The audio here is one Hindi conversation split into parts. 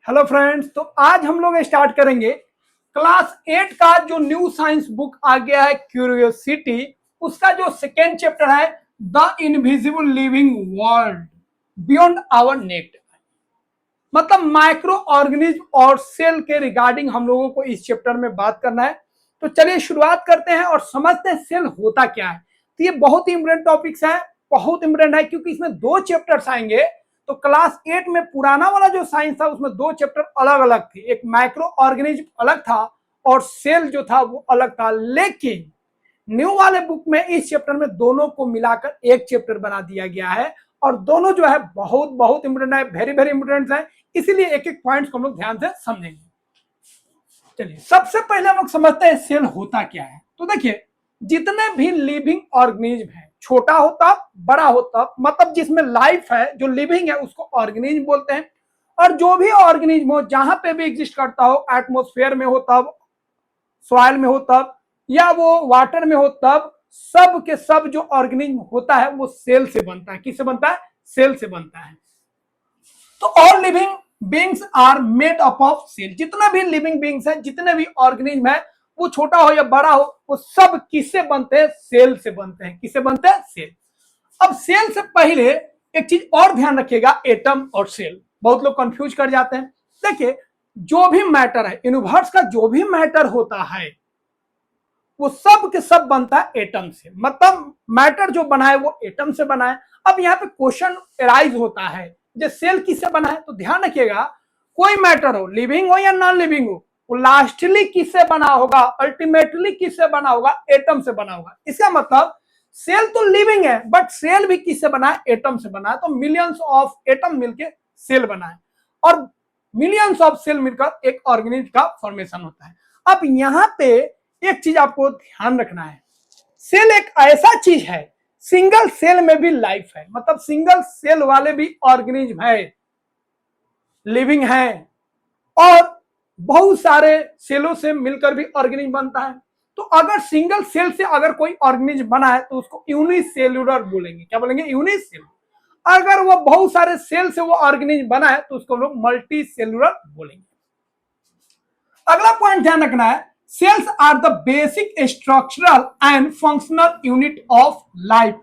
हेलो फ्रेंड्स, तो आज हम लोग स्टार्ट करेंगे क्लास 8 का जो न्यू साइंस बुक आ गया है क्यूरियोसिटी, उसका जो सेकेंड चैप्टर है the invisible living world beyond our net. मतलब माइक्रो ऑर्गेनिज्म और सेल के रिगार्डिंग हम लोगों को इस चैप्टर में बात करना है। तो चलिए शुरुआत करते हैं और समझते हैं सेल होता क्या है। तो ये बहुत ही इंपॉर्टेंट टॉपिक्स है, बहुत इंपॉर्टेंट है क्योंकि इसमें दो चैप्टर्स आएंगे। तो क्लास 8 में पुराना वाला जो साइंस था उसमें दो चैप्टर अलग अलग थे, एक माइक्रो ऑर्गेनिज्म अलग था और सेल जो था वो अलग था। लेकिन न्यू वाले बुक में इस चैप्टर में दोनों को मिलाकर एक चैप्टर बना दिया गया है और दोनों जो है बहुत बहुत इंपोर्टेंट है, वेरी वेरी इंपोर्टेंट है। इसीलिए एक एक पॉइंट्स को हम लोग ध्यान से समझेंगे। चलिए सबसे पहले हम लोग समझते हैं सेल होता क्या है। तो देखिए, जितने भी लिविंग ऑर्गेनिज्म है, छोटा होता बड़ा होता, मतलब जिसमें लाइफ है, जो लिविंग है उसको ऑर्गेनिज्म बोलते हैं। और जो भी ऑर्गेनिज्म हो, जहां पे भी एग्जिस्ट करता हो, एटमॉस्फेयर में हो तब, सॉइल में हो तब, या वो वाटर में हो तब, सब के सब जो ऑर्गेनिज्म होता है वो सेल से बनता है। किससे बनता है? सेल से बनता है। तो all living beings are made up of cell. जितने भी लिविंग बींग्स हैं, जितने भी ऑर्गेनिज्म है, वो छोटा हो या बड़ा हो, वो सब किससे बनते हैं? सेल से बनते हैं। किससे बनते हैं? सेल। अब सेल से पहले एक चीज और ध्यान रखिएगा, एटम और सेल बहुत लोग कंफ्यूज कर जाते हैं। देखिए, जो भी मैटर है, यूनिवर्स का जो भी मैटर होता है वो सब के सब बनता है एटम से। मतलब मैटर जो बना है वो एटम से बना है। अब यहाँ पे क्वेश्चन एराइज होता है, जो सेल किससे बना है? तो ध्यान रखिएगा, कोई मैटर हो, लिविंग हो या नॉन लिविंग हो, वो लास्टली किससे बना होगा? अल्टीमेटली किससे बना होगा? एटम से बना होगा। इसका मतलब सेल तो लिविंग है, बट सेल भी किससे बना है? एटम से बना है। तो मिलियंस ऑफ एटम मिलके सेल बना है और मिलियंस ऑफ सेल मिलकर एक ऑर्गेनिज्म का फॉर्मेशन होता है। अब यहाँ पे एक चीज आपको ध्यान रखना है, सेल एक ऐसा चीज है, सिंगल सेल में भी लाइफ है। मतलब सिंगल सेल वाले भी ऑर्गेनिज्म है, लिविंग है, और बहुत सारे सेलों से मिलकर भी ऑर्गेनिज्म बनता है। तो अगर सिंगल सेल से अगर कोई ऑर्गेनिज्म बना है तो उसको यूनिसेल्युलर बोलेंगे। क्या बोलेंगे? यूनिसेल्युलर। अगर वो बहुत सारे सेल से वो ऑर्गेनिज्म बना है तो उसको लोग मल्टी सेल्युलर बोलेंगे। अगला पॉइंट ध्यान रखना है, cells are the basic structural and functional unit of life.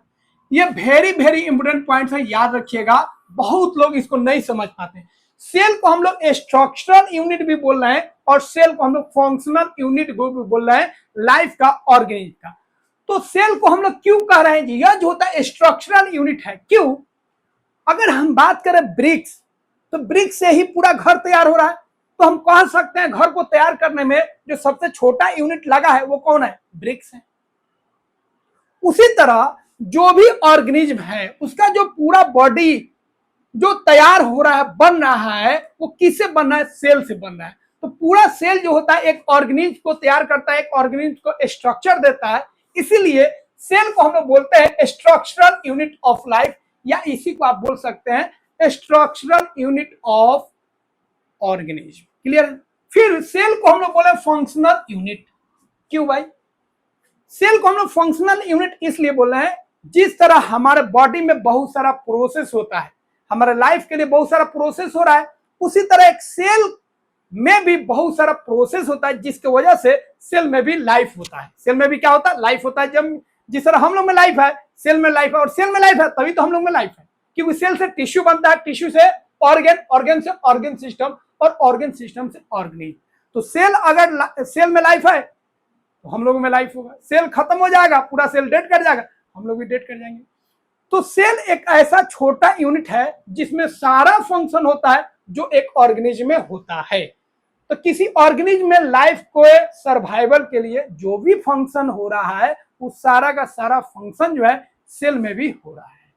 ये वेरी वेरी इंपोर्टेंट पॉइंट है, याद रखिएगा। बहुत लोग इसको नहीं समझ पाते। सेल को हम लोग स्ट्रक्चरल यूनिट भी बोल रहे हैं और सेल को हम लोग फंक्शनल यूनिट भी बोल रहे हैं, लाइफ का, ऑर्गेनिज्म का। तो सेल को हम लोग क्यों कह रहे हैं जी? यह जो होता है स्ट्रक्चरल यूनिट है। क्यों? अगर हम बात करें ब्रिक्स, तो ब्रिक्स से ही पूरा घर तैयार हो रहा है। तो हम कह सकते हैं घर को तैयार करने में जो सबसे छोटा यूनिट लगा है वो कौन है? ब्रिक्स है। उसी तरह जो भी ऑर्गेनिज्म है उसका जो पूरा बॉडी जो तैयार हो रहा है, बन रहा है, वो किससे बन रहा है? सेल से बन रहा है। तो पूरा सेल जो होता है एक ऑर्गेनिज्म को तैयार करता है, एक ऑर्गेनिज्म को स्ट्रक्चर देता है। इसीलिए सेल को हम लोग बोलते हैं स्ट्रक्चरल यूनिट ऑफ लाइफ, या इसी को आप बोल सकते हैं structural unit of organism. Clear है? फिर सेल को हम लोग बोले फंक्शनल यूनिट। क्यों भाई? सेल को हम लोग फंक्शनल यूनिट इसलिए बोल रहे हैं, जिस तरह हमारे बॉडी में बहुत सारा प्रोसेस होता है, हमारे लाइफ के लिए बहुत सारा प्रोसेस हो रहा है, उसी तरह एक सेल में भी बहुत सारा प्रोसेस होता है, जिसकी वजह से सेल में भी लाइफ होता है। सेल में भी क्या होता है? लाइफ होता है। जब जिस तरह हम लोग में लाइफ है, सेल में लाइफ है, और सेल में लाइफ है तभी तो हम लोग में लाइफ है। क्योंकि सेल से टिश्यू बनता है, टिश्यू से ऑर्गन, ऑर्गन से ऑर्गन सिस्टम, और ऑर्गन सिस्टम से ऑर्गेनिज्म। तो सेल, अगर सेल में लाइफ है तो हम लोगों में लाइफ होगा। सेल खत्म हो जाएगा, पूरा सेल डेड कर जाएगा, हम लोग भी डेड कर जाएंगे। तो सेल एक ऐसा छोटा यूनिट है जिसमें सारा फंक्शन होता है जो एक ऑर्गेनिज्म में होता है। तो किसी ऑर्गेनिज्म में लाइफ को सर्वाइवल के लिए जो भी फंक्शन हो रहा है, उस सारा का सारा फंक्शन जो है सेल में भी हो रहा है।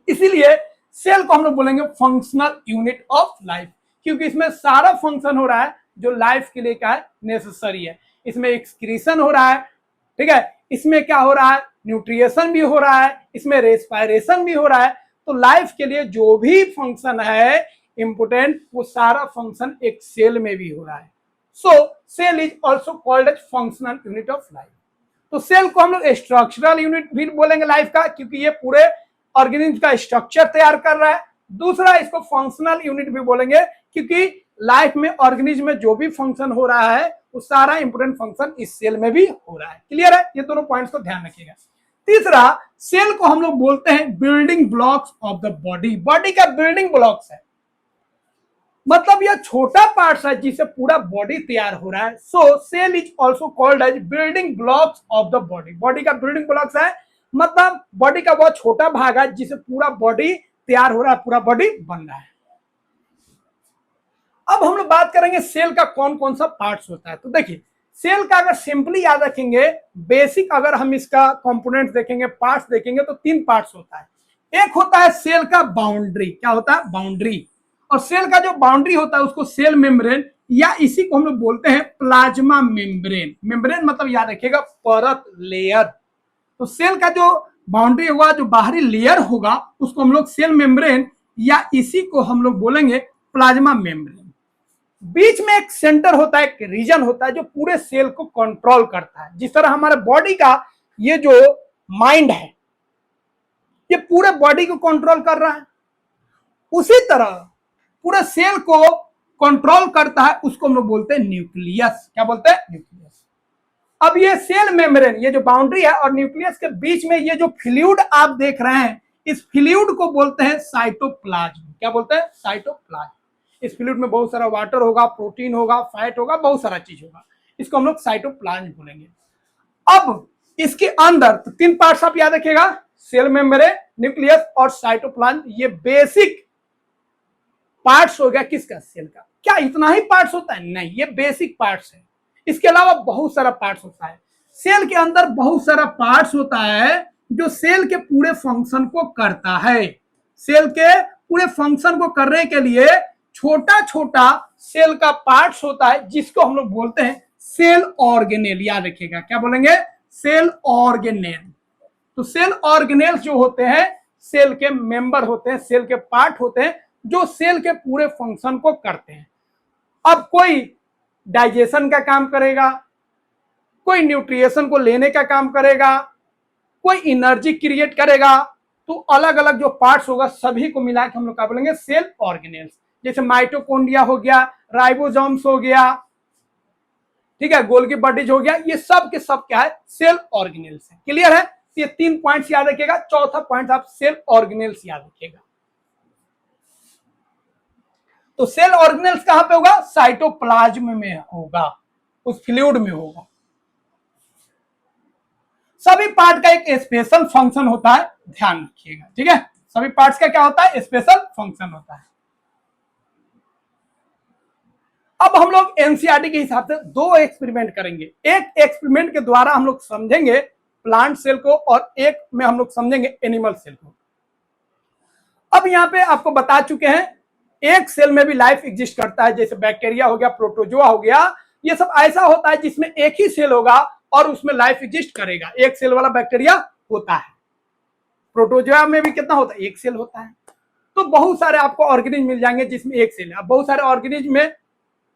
इसीलिए सेल को हम लोग बोलेंगे फंक्शनल यूनिट ऑफ लाइफ, क्योंकि इसमें सारा फंक्शन हो रहा है जो लाइफ के लिए क्या है? नेसेसरी है। इसमें एक्सक्रीशन हो रहा है, ठीक है, इसमें क्या हो रहा है? न्यूट्रिएशन भी हो रहा है, इसमें रेस्पायरेशन भी हो रहा है। तो लाइफ के लिए जो भी फंक्शन है इंपोर्टेंट, वो सारा फंक्शन एक सेल में भी हो रहा है। So cell is also called as functional unit of life. तो सेल को हम लोग स्ट्रक्चरल यूनिट भी बोलेंगे लाइफ का, क्योंकि ये पूरे ऑर्गेनिज्म का स्ट्रक्चर तैयार कर रहा है। दूसरा, इसको फंक्शनल यूनिट भी बोलेंगे क्योंकि लाइफ में ऑर्गेनिज्म में जो भी फंक्शन हो रहा है वो सारा इंपोर्टेंट फंक्शन इस सेल में भी हो रहा है। क्लियर है? ये दोनों पॉइंट्स को ध्यान रखिएगा। तीसरा, सेल को हम लोग बोलते हैं building blocks of the body. Body का बिल्डिंग ब्लॉक्स है, मतलब यह छोटा पार्ट है जिससे पूरा बॉडी तैयार हो रहा है। So cell is also called as building blocks of the body. Body का बिल्डिंग ब्लॉक्स है, मतलब बॉडी का बहुत छोटा भाग है जिससे पूरा बॉडी तैयार हो रहा है, पूरा बॉडी बन रहा है। अब हम लोग बात करेंगे सेल का कौन कौन सा पार्ट्स होता है। तो देखिए, सेल का अगर सिंपली याद रखेंगे, बेसिक अगर हम इसका कंपोनेंट देखेंगे, पार्ट्स देखेंगे, तो 3 पार्ट्स होता है। एक होता है सेल का बाउंड्री। क्या होता है? बाउंड्री। और सेल का जो बाउंड्री होता है उसको सेल मेम्ब्रेन, या इसी को हम लोग बोलते हैं प्लाज्मा मेम्ब्रेन। मेम्ब्रेन मतलब याद रखिएगा परत, लेयर। तो सेल का जो बाउंड्री होगा, जो बाहरी लेयर होगा, उसको हम लोग सेल मेम्ब्रेन, या इसी को हम लोग बोलेंगे प्लाज्मा मेम्ब्रेन। बीच में एक सेंटर होता है, एक रीजन होता है जो पूरे सेल को कंट्रोल करता है। जिस तरह हमारे बॉडी का ये जो माइंड है ये पूरे बॉडी को कंट्रोल कर रहा है, उसी तरह पूरे सेल को कंट्रोल करता है, उसको हम लोग बोलते हैं न्यूक्लियस। क्या बोलते हैं? न्यूक्लियस। अब ये सेल मेम्ब्रेन, ये जो बाउंड्री है और न्यूक्लियस के बीच में ये जो फ्लूइड आप देख रहे हैं, इस फ्लूइड को बोलते हैं साइटोप्लाज्म। क्या बोलते हैं? साइटोप्लाज्म। इस फ्लूइड में बहुत सारा वाटर होगा, प्रोटीन होगा, फैट होगा, बहुत सारा चीज होगा, इसको हम लोग साइटोप्लाज्म बोलेंगे। अब इसके अंदर तो 3 पार्ट्स आप याद रखिएगा, सेल मेम्ब्रेन, न्यूक्लियस और साइटोप्लाज्म। ये बेसिक पार्ट्स हो गया किसका? सेल का। क्या इतना ही पार्ट्स होता है? नहीं, ये बेसिक पार्ट्स है। इसके अलावा बहुत सारा पार्ट्स होता है। सेल के अंदर बहुत सारा पार्ट्स होता है जो सेल के पूरे फंक्शन को करता है। सेल के पूरे फंक्शन को करने के लिए छोटा छोटा सेल का पार्ट्स होता है, जिसको हम लोग बोलते हैं सेल ऑर्गेनेल। याद रखिएगा, क्या बोलेंगे? Cell organelle. तो सेल ऑर्गेनेल्स जो होते हैं सेल के मेंबर होते हैं, सेल के पार्ट होते हैं जो सेल के पूरे फंक्शन को करते हैं। अब कोई डाइजेशन का काम करेगा, कोई न्यूट्रिएशन को लेने का काम करेगा, कोई एनर्जी क्रिएट करेगा, तो अलग अलग जो पार्ट्स होगा सभी को मिला के हम लोग क्या बोलेंगे? Cell organelles. जैसे माइटोकॉन्ड्रिया हो गया, राइबोसोम्स हो गया, ठीक है, गोल्गी बॉडीज हो गया, ये सब के सब क्या है? सेल ऑर्गेनेल्स है। क्लियर है? ये 3 पॉइंट्स याद रखिएगा। चौथा पॉइंट आप सेल ऑर्गेनेल्स याद रखिएगा। तो सेल ऑर्गेनेल्स कहां पे होगा? साइटोप्लाज्म में होगा, उस फ्लूइड में होगा। सभी पार्ट का एक स्पेशल फंक्शन होता है, ध्यान रखिएगा। ठीक है, सभी पार्ट्स का क्या होता है? स्पेशल फंक्शन होता है। अब हम लोग एनसीईआरटी के हिसाब से 2 एक्सपेरिमेंट करेंगे। एक एक्सपेरिमेंट के द्वारा हम लोग समझेंगे प्लांट सेल को और एक में हम लोग समझेंगे एनिमल सेल को। अब यहाँ पे आपको बता चुके हैं एक सेल में भी लाइफ एग्जिस्ट करता है, जैसे बैक्टीरिया हो गया, प्रोटोजोआ हो गया, ये सब ऐसा होता है जिसमें एक ही सेल होगा और उसमें लाइफ एग्जिस्ट करेगा। एक सेल वाला बैक्टीरिया होता है। प्रोटोजोआ में भी कितना होता है? एक सेल होता है। तो बहुत सारे आपको ऑर्गेनिज्म मिल जाएंगे जिसमें एक सेल है। अब बहुत सारे ऑर्गेनिज्म में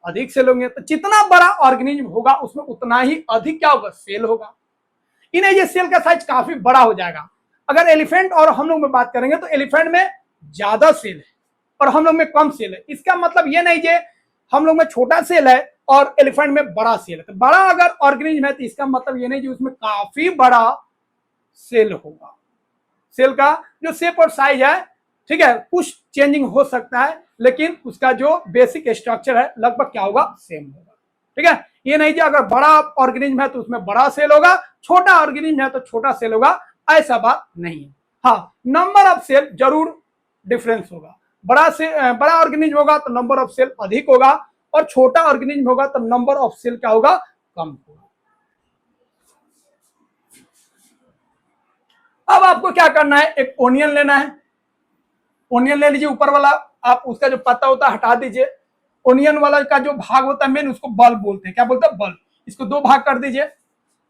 अधिक सेल होंगे, तो जितना बड़ा ऑर्गेनिज्म होगा उसमें उतना ही अधिक क्या होगा? सेल होगा। इन्हें ये सेल का साइज काफी बड़ा हो जाएगा। अगर एलिफेंट और हम लोग में बात करेंगे तो एलिफेंट में ज्यादा सेल है और हम लोग में कम सेल है। इसका मतलब ये नहीं कि हम लोग में छोटा सेल है और एलिफेंट में बड़ा सेल है। तो बड़ा अगर ऑर्गेनिज्म है तो इसका मतलब ये नहीं कि उसमें काफी बड़ा सेल होगा। सेल का जो शेप और साइज है, ठीक है, कुछ चेंजिंग हो सकता है, लेकिन उसका जो बेसिक स्ट्रक्चर है लगभग क्या होगा? सेम होगा। ठीक है, ये नहीं कि अगर बड़ा ऑर्गेनिज्म है तो उसमें बड़ा सेल होगा, छोटा ऑर्गेनिज्म है तो छोटा सेल होगा, ऐसा बात नहीं है। हाँ, नंबर ऑफ सेल जरूर डिफरेंस होगा। बड़ा ऑर्गेनिज्म होगा तो नंबर ऑफ सेल अधिक होगा और छोटा ऑर्गेनिज्म होगा तो नंबर ऑफ सेल क्या होगा? कम होगा। अब आपको क्या करना है? एक ओनियन लेना है। ओनियन ले लीजिए, ऊपर वाला आप उसका जो पत्ता होता है हटा दीजिए। ओनियन वाला का जो भाग होता है मेन, उसको बल्ब बोलते हैं। क्या बोलते हैं? बल्ब। इसको 2 भाग कर दीजिए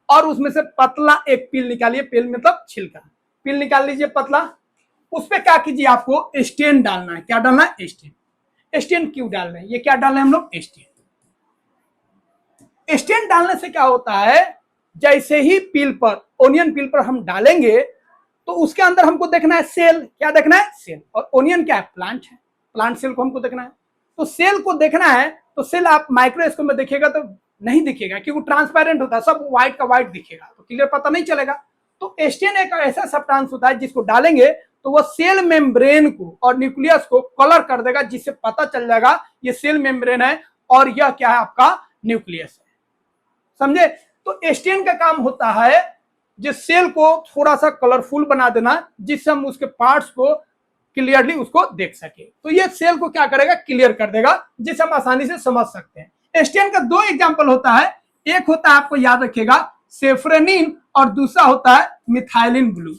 और उसमें से पतला एक पील निकालिए। पील मतलब छिलका। पील निकाल लीजिए पतला। उस पर क्या कीजिए? आपको स्टेन डालना है। क्या डालना है? स्टेन। स्टेन क्यों डाल रहे हैं? ये क्या डाल रहे हैं हम लोग? स्टेन। स्टेन डालने से क्या होता है? जैसे ही पील पर, ओनियन पील पर हम डालेंगे तो उसके अंदर हमको देखना है सेल। क्या देखना है? सेल। और ओनियन क्या है? प्लांट है। प्लांट सेल को हमको देखना है। तो सेल को देखना है तो सेल आप माइक्रोस्कोप में देखिएगा तो नहीं दिखेगा, क्योंकि ट्रांसपेरेंट होता है, सब व्हाइट का व्हाइट दिखेगा, तो क्लियर पता नहीं चलेगा। तो स्टेन एक ऐसा सब्सटेंस होता है जिसको डालेंगे तो वह सेल मेम्ब्रेन को और न्यूक्लियस को कलर कर देगा, जिससे पता चल जाएगा ये सेल मेम्ब्रेन है और यह क्या है, आपका न्यूक्लियस है। समझे? तो स्टेन का काम होता है जिस सेल को थोड़ा सा कलरफुल बना देना, जिससे हम उसके पार्ट्स को क्लियरली उसको देख सके। तो ये सेल को क्या करेगा, क्लियर कर देगा, जिसे हम आसानी से समझ सकते हैं। स्टेन का दो एग्जांपल होता है, एक होता है आपको याद रखिएगा सेफ्रेनिन और दूसरा होता है मिथाइलिन ब्लू।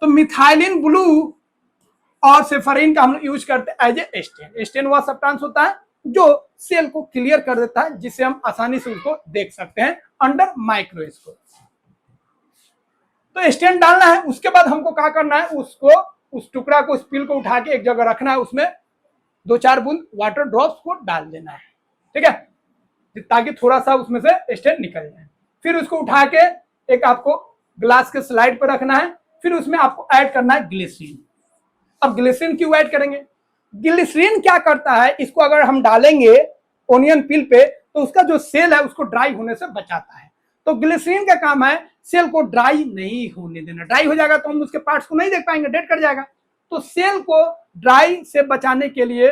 तो मिथाइलिन ब्लू और सेफरिन का हम यूज करते हैं एज ए स्टेन। स्टेन वह सब्सटेंस होता है जो सेल को क्लियर कर देता है, जिससे हम आसानी से उसको देख सकते हैं अंडर माइक्रोस्कोप। तो स्टेन डालना है, उसके बाद हमको क्या करना है, उसको उस टुकड़ा को, उस पिल को उठा के एक जगह रखना है, उसमें 2-4 बूंद वाटर ड्रॉप्स को डाल देना है, ठीक है, ताकि थोड़ा सा उसमें से स्टेन निकल जाए। फिर उसको उठा के एक आपको ग्लास के स्लाइड पर रखना है, फिर उसमें आपको ऐड करना है ग्लिसरीन। अब ग्लिसरीन क्यों ऐड करेंगे? ग्लिसरीन क्या करता है, इसको अगर हम डालेंगे ओनियन पिल पे तो उसका जो सेल है उसको ड्राई होने से बचाता है। तो ग्लिसरीन का काम है सेल को ड्राई नहीं होने देना। ड्राई हो जाएगा तो हम उसके पार्ट्स को नहीं देख पाएंगे, डेड कर जाएगा। तो सेल को ड्राई से बचाने के लिए,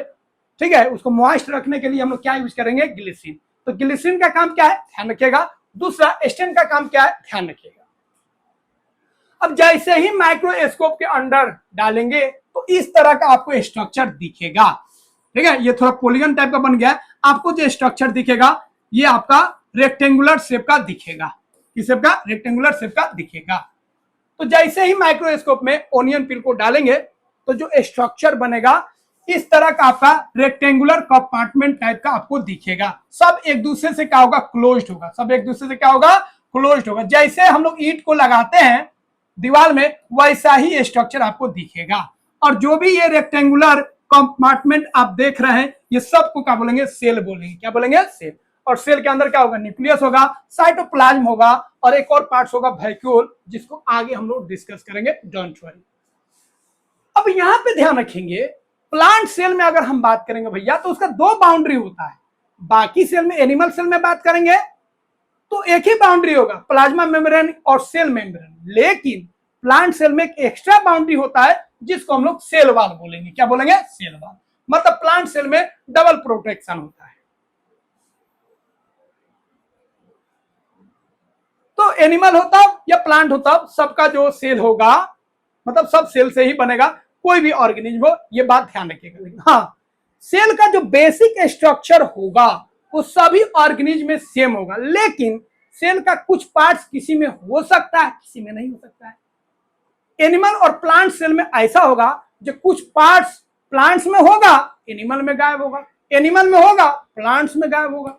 ठीक है, उसको मॉइस्ट रखने के लिए हम लोग क्या यूज करेंगे, ग्लिसरीन। तो ग्लिसरीन का काम क्या है, ध्यान रखिएगा। दूसरा स्टेन का काम क्या है, ध्यान रखिएगा। अब जैसे ही माइक्रोस्कोप के अंदर डालेंगे तो इस तरह का आपको स्ट्रक्चर दिखेगा, ठीक है। ये थोड़ा पॉलीगन टाइप का बन गया। आपको जो स्ट्रक्चर दिखेगा ये आपका रेक्टेंगुलर शेप का दिखेगा। किस शेप का? रेक्टेंगुलर शेप का दिखेगा। तो जैसे ही माइक्रोस्कोप में ओनियन पिल को डालेंगे तो जो स्ट्रक्चर बनेगा इस तरह का आपका रेक्टेंगुलर कंपार्टमेंट टाइप का आपको दिखेगा। सब एक दूसरे से क्या होगा, क्लोज्ड होगा। सब एक दूसरे से क्या होगा, क्लोज्ड होगा। जैसे हम लोग ईंट को लगाते हैं दीवार में, वैसा ही स्ट्रक्चर आपको दिखेगा। और जो भी ये रेक्टेंगुलर कंपार्टमेंट आप देख रहे हैं, ये सबको क्या बोलेंगे, सेल बोलेंगे। क्या बोलेंगे, सेल। और सेल के अंदर क्या होगा, न्यूक्लियस होगा, साइटोप्लाज्म होगा, और एक और पार्ट्स होगा वैक्यूल, जिसको आगे हम लोग डिस्कस करेंगे, डोंट वरी। अब यहां पे ध्यान रखेंगे, प्लांट सेल में अगर हम बात करेंगे भैया तो उसका दो बाउंड्री होता है। बाकी सेल में, एनिमल सेल में बात करेंगे तो एक ही बाउंड्री होगा, प्लाज्मा मेम्ब्रेन और सेल मेम्ब्रेन। लेकिन प्लांट सेल में एक एक्स्ट्रा बाउंड्री होता है जिसको हम लोग सेल वॉल बोलेंगे। क्या बोलेंगे, सेल वॉल। मतलब प्लांट सेल में डबल प्रोटेक्शन होता है। तो एनिमल होता या प्लांट होता, सबका जो सेल होगा, मतलब सब सेल से ही बनेगा, कोई भी ऑर्गेनिज्म हो, ये बात ध्यान रखिएगा। लेकिन हाँ, सेल का जो बेसिक स्ट्रक्चर होगा वो सभी ऑर्गेनिज्म में सेम होगा, लेकिन सेल का कुछ पार्ट्स किसी में हो सकता है, किसी में नहीं हो सकता है। एनिमल और प्लांट सेल में ऐसा होगा जो कुछ पार्ट्स प्लांट्स में होगा, एनिमल में गायब होगा, एनिमल में होगा, प्लांट्स में गायब होगा।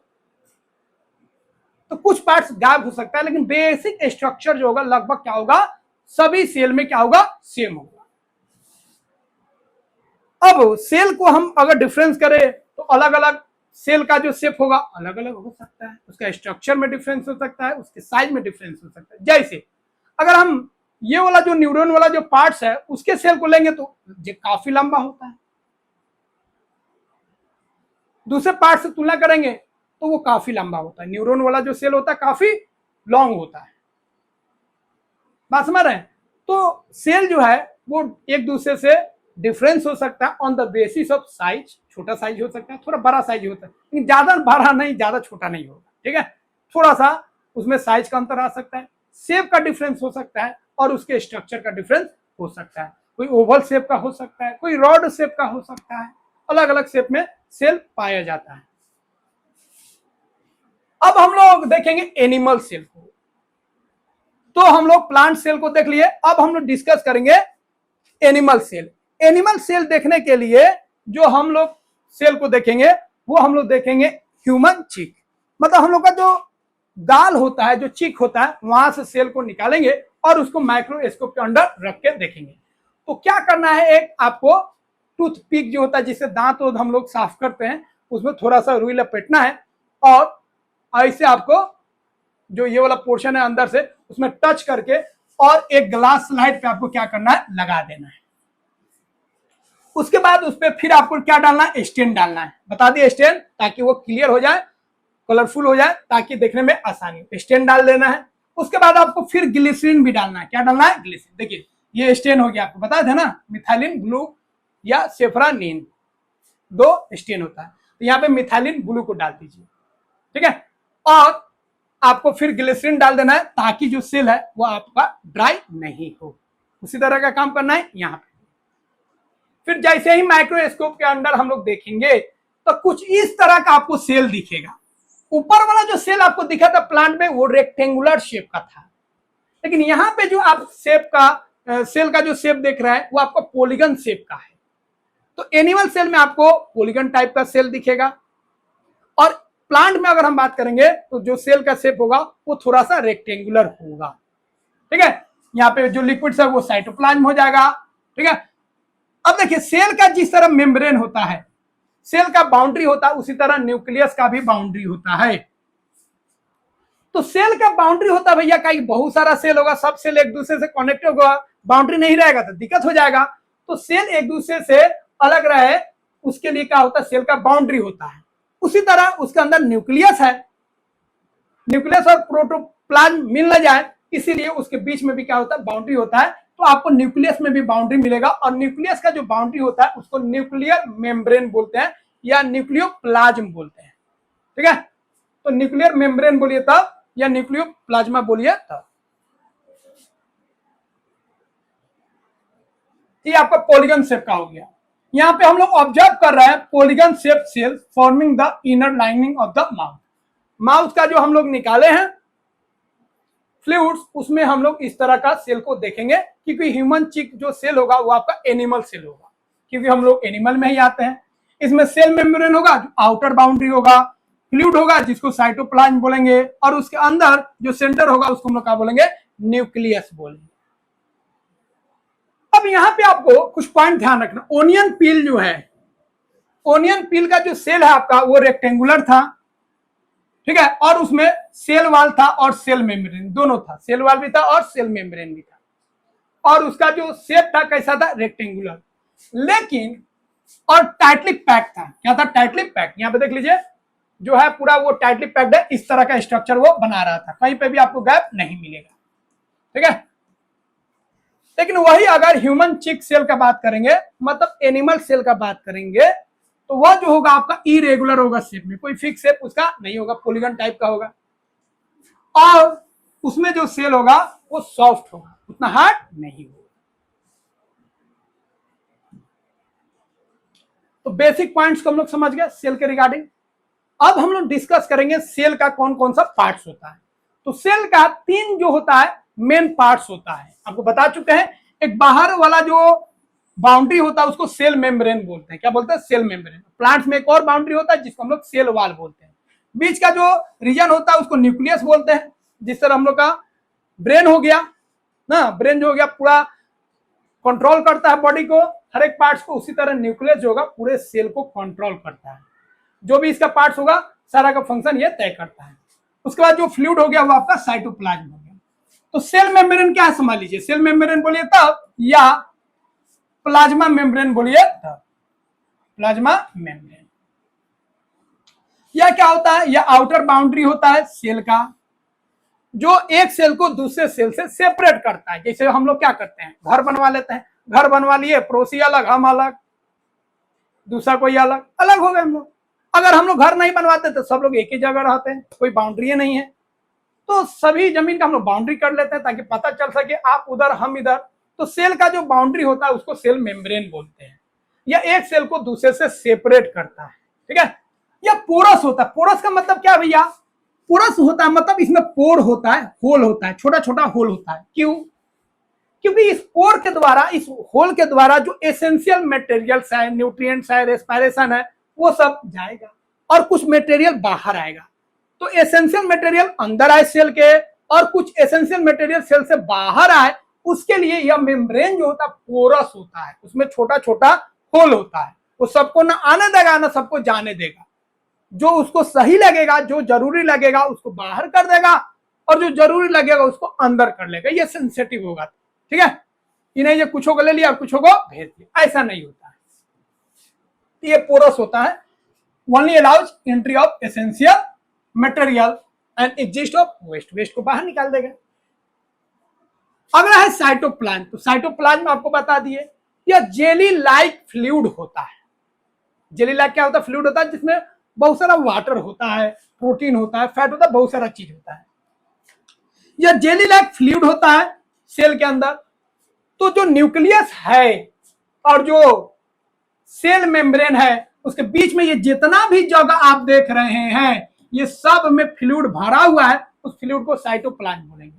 तो कुछ पार्ट्स गायब हो सकता है, लेकिन बेसिक स्ट्रक्चर जो होगा लगभग क्या होगा, सभी सेल में क्या होगा, सेम होगा। अब सेल को हम अगर डिफरेंस करें तो अलग अलग सेल का जो शेप होगा अलग अलग हो सकता है, उसका स्ट्रक्चर में डिफरेंस हो सकता है, उसके साइज में डिफरेंस हो सकता है। जैसे अगर हम ये वाला जो न्यूरॉन वाला जो पार्ट्स है उसके सेल को लेंगे तो ये काफी लंबा होता है, दूसरे पार्ट से तुलना करेंगे तो वो काफी लंबा होता है। न्यूरॉन वाला जो सेल होता है काफी लॉन्ग होता है। बात समझ रहे हैं? तो सेल जो है वो एक दूसरे से डिफरेंस हो सकता है on the basis of size. छोटा साइज हो सकता है, थोड़ा बड़ा साइज होता है, लेकिन ज्यादा बड़ा नहीं, ज्यादा छोटा नहीं होगा, ठीक है। थोड़ा सा उसमें साइज का अंतर आ सकता है, शेप का डिफरेंस हो सकता है, और उसके स्ट्रक्चर का डिफरेंस हो सकता है। कोई ओवल शेप का हो सकता है, कोई रॉड शेप का हो सकता है, अलग अलग शेप में सेल पाया जाता है। अब हम लोग देखेंगे एनिमल सेल को। तो हम लोग प्लांट सेल को देख लिए, अब हम लोग डिस्कस करेंगे एनिमल सेल। एनिमल सेल देखने के लिए जो हम लोग सेल को देखेंगे वो हम लोग देखेंगे ह्यूमन चीक। मतलब हम लोग का जो गाल होता है, जो चीक होता है, वहां से सेल को निकालेंगे और उसको माइक्रोस्कोप के अंदर रख के देखेंगे। तो क्या करना है, एक आपको टूथपिक जो होता है जिससे दांत हम लोग साफ करते हैं, उसमें थोड़ा सा रुई लपेटना है, और ऐसे आपको जो ये वाला पोर्शन है अंदर से उसमें टच करके और एक ग्लास स्लाइड पे आपको क्या करना है, लगा देना है। उसके बाद उस पर फिर आपको क्या डालना है, स्टेन डालना है। बता दिए स्टेन, ताकि वो क्लियर हो जाए, कलरफुल हो जाए, ताकि देखने में आसानी हो। स्टेन डाल देना है। उसके बाद आपको फिर ग्लिसरीन भी डालना है। क्या डालना है, ग्लिसरीन। देखिए ये स्टेन हो गया, आपको बता थे ना, मिथाइलिन ब्लू या सेफ्रानीन, 2 स्टेन होता है। तो यहाँ पे मिथाइलिन ब्लू को डाल दीजिए, ठीक है। और आपको फिर ग्लिसरीन डाल देना है, ताकि जो सेल है वो आपका ड्राई नहीं हो। उसी तरह का काम करना है यहाँ पे। फिर जैसे ही माइक्रोस्कोप के अंदर हम लोग देखेंगे तो कुछ इस तरह का आपको सेल दिखेगा। ऊपर वाला जो सेल आपको दिखा था प्लांट में, वो रेक्टेंगुलर शेप का था, लेकिन यहाँ पे जो आप शेप का सेल का जो शेप देख रहा है वो आपका पॉलीगन शेप का है। तो एनिमल सेल में आपको पॉलीगन टाइप का सेल दिखेगा, और प्लांट में अगर हम बात करेंगे तो जो सेल का शेप होगा वो थोड़ा सा रेक्टेंगुलर होगा, ठीक है। यहाँ पे जो लिक्विड है वो साइटोप्लाज्म हो जाएगा, ठीक है। अब देखिए सेल का जिस तरह मेम्ब्रेन होता है, सेल का बाउंड्री होता है, उसी तरह न्यूक्लियस का भी बाउंड्री होता है। तो सेल का बाउंड्री होता है भैया, कहीं बहुत सारा सेल होगा, सब सेल एक दूसरे से कनेक्ट होगा, बाउंड्री नहीं रहेगा तो दिक्कत हो जाएगा। तो सेल एक दूसरे से अलग रहे, उसके लिए क्या होता है, सेल का बाउंड्री होता है। उसी तरह उसके अंदर न्यूक्लियस है, न्यूक्लियस और प्रोटोप्लाज्म मिल न जाए, इसीलिए उसके बीच में भी क्या होता है, बाउंड्री होता है। तो आपको न्यूक्लियस में भी बाउंड्री मिलेगा, और न्यूक्लियस का जो बाउंड्री होता है उसको न्यूक्लियर मेम्ब्रेन बोलते हैं या न्यूक्लियोप्लाज्म बोलते हैं, ठीक है। तो न्यूक्लियर मेम्ब्रेन बोलिए तब, या न्यूक्लियोप्लाज्मा बोलिए तब। ये आपका पॉलीगन शेप का हो गया। यहाँ पे हम लोग ऑब्जर्व कर रहे हैं polygon shape cell forming the inner lining of the mouth. Mouth का जो हम लोग निकाले हैं फ्लूइड्स, उसमें हम लोग इस तरह का सेल को देखेंगे, क्योंकि ह्यूमन चिक जो सेल होगा वो आपका एनिमल सेल होगा, क्योंकि हम लोग एनिमल में ही आते हैं। इसमें सेल मेम्ब्रेन होगा, जो आउटर बाउंड्री होगा, फ्लूइड होगा जिसको साइटोप्लाज्म बोलेंगे, और उसके अंदर जो सेंटर होगा उसको हम लोग क्या बोलेंगे, न्यूक्लियस बोलेंगे। अब यहाँ पे आपको कुछ पॉइंट ध्यान रखना। ओनियन पील जो है, ओनियन पील का जो सेल है आपका वो रेक्टेंगुलर था, ठीक है, और उसमें सेल वाल था और सेल मेम्ब्रेन दोनों था, सेल वाल भी था और सेल मेम्ब्रेन भी था, और उसका जो शेप था कैसा था, रेक्टेंगुलर, लेकिन और टाइटली पैक था। क्या था, टाइटली पैक। यहाँ पे देख लीजिए जो है पूरा वो टाइटली पैक्ड है, इस तरह का स्ट्रक्चर वो बना रहा था, कहीं पे भी आपको गैप नहीं मिलेगा, ठीक है। लेकिन वही अगर ह्यूमन चिक सेल का बात करेंगे, मतलब एनिमल सेल का बात करेंगे, तो वह जो होगा आपका इरेगुलर होगा शेप में, कोई फिक्स शेप उसका नहीं होगा, पॉलीगन टाइप का होगा, और उसमें जो सेल होगा वो सॉफ्ट होगा, उतना हार्ड नहीं होगा। तो बेसिक पॉइंट्स को हम लोग समझ गए सेल के रिगार्डिंग। अब हम लोग डिस्कस करेंगे सेल का कौन कौन सा पार्ट्स होता है। तो सेल का 3 जो होता है मेन पार्ट्स होता है, आपको बता चुके हैं। एक बाहर वाला जो बाउंड्री होता है उसको सेल मेम्ब्रेन बोलते हैं। क्या बोलते हैं, सेल मेम्ब्रेन। प्लांट्स में एक और बाउंड्री होता है जिसको हम लोग सेल वॉल बोलते हैं। बीच का जो रीजन होता है उसको न्यूक्लियस बोलते हैं। जिस तरह हम लोग का ब्रेन हो गया ना, ब्रेन जो हो गया पूरा कंट्रोल करता है बॉडी को, हर एक पार्ट्स को, उसी तरह न्यूक्लियस जो होगा पूरे सेल को कंट्रोल करता है। जो भी इसका पार्ट्स होगा सारा का फंक्शन ये तय करता है। उसके बाद जो फ्लूइड हो गया वो आपका साइटोप्लाज्म हो गया। तो सेल मेम्ब्रेन क्या है समझ लीजिए, सेल मेम्ब्रेन बोलिए तब, या प्लाज्मा मेम्ब्रेन बोलिए तब, प्लाज्मा मेम्ब्रेन। यह क्या होता है, यह आउटर बाउंड्री होता है सेल का, जो एक सेल को दूसरे सेल से सेपरेट करता है। जैसे हम लोग क्या करते हैं, घर बनवा लेते हैं, घर बनवा लिए, पड़ोसी अलग, हम अलग, दूसरा कोई अलग, अलग हो गए हम लोग। अगर हम लोग घर नहीं बनवाते तो सब लोग एक ही जगह रहते हैं, कोई बाउंड्री नहीं है, तो सभी जमीन का हम लोग बाउंड्री कर लेते हैं ताकि पता चल सके आप उधर हम इधर। तो सेल का जो बाउंड्री होता है उसको सेल मेम्ब्रेन बोलते हैं। यह एक सेल को दूसरे से सेपरेट करता है, ठीक है। यह पोरस होता है। पोरस का मतलब क्या भैया, पोरस होता है मतलब इसमें पोर होता है, होल होता है, छोटा छोटा होल होता है। क्यों, क्योंकि इस पोर के द्वारा, इस होल के द्वारा जो एसेंशियल मटेरियल्स है, न्यूट्रिएंट्स है, रेस्पिरेशन है, वो सब जाएगा और कुछ मटेरियल बाहर आएगा। तो एसेंशियल मटेरियल अंदर आए सेल के और कुछ एसेंशियल मटेरियल सेल से बाहर आए, उसके लिए यह मेम्ब्रेन जो होता है पोरस होता है, उसमें छोटा छोटा होल होता है। वो सबको ना आने देगा ना सबको जाने देगा। जो उसको सही लगेगा, जो जरूरी लगेगा उसको बाहर कर देगा, और जो जरूरी लगेगा उसको अंदर कर लेगा। ये सेंसिटिव होगा, ठीक है। ये नहीं ये कुछ को ले लिया कुछ को भेज दिया, ऐसा नहीं होता है। ये पोरस होता है, only allows entry of essential material and exist of waste, waste को बाहर निकाल देगा। अगला है साइटोप्लाज्म। तो साइटोप्लाज्म आपको बता दिए, यह जेली लाइक फ्लूइड होता है। जेली लाइक क्या होता है? फ्लूइड होता है जिसमें बहुत सारा वाटर होता है, प्रोटीन होता है, फैट होता है, बहुत सारा चीज होता है। यह जेली लाइक फ्लूइड होता है सेल के अंदर। तो जो न्यूक्लियस है और जो सेल मेम्ब्रेन है उसके बीच में ये जितना भी जगह आप देख रहे हैं, ये सब में फ्लूइड भरा हुआ है, उस फ्लूइड को साइटोप्लाज्म बोलेंगे।